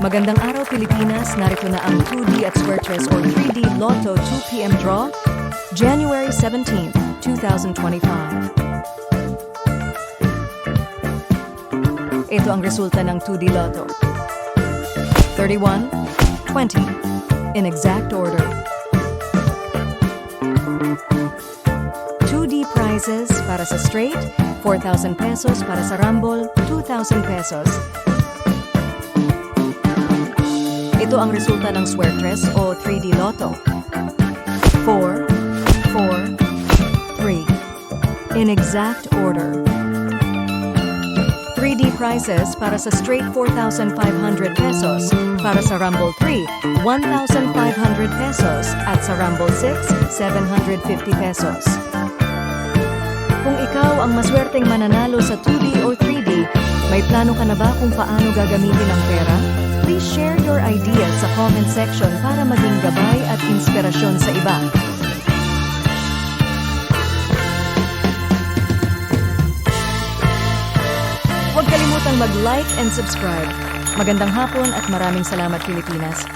Magandang araw Pilipinas, narito na ang 2D at Square Chess or 3D Lotto 2 p.m. draw, January 17, 2025. Ito ang resulta ng 2D Lotto. 31, 20, in exact order. 2D prizes para sa straight, 4,000 pesos para sa rumble, 2,000 pesos. Ito ang resulta ng Square Chess o 3D Lotto. 4, 4, 3. In exact order. 3D prizes para sa straight 4,500 pesos, para sa Rumble 3, 1,500 pesos, at sa Rumble 6, 750 pesos. Kung ikaw ang maswerteng mananalo sa 2D or 3D, may plano ka na ba kung paano gagamitin ang pera? Please share your ideas sa comment section para maging gabay at inspirasyon sa iba. Huwag kalimutang mag-like and subscribe. Magandang hapon at maraming salamat Pilipinas.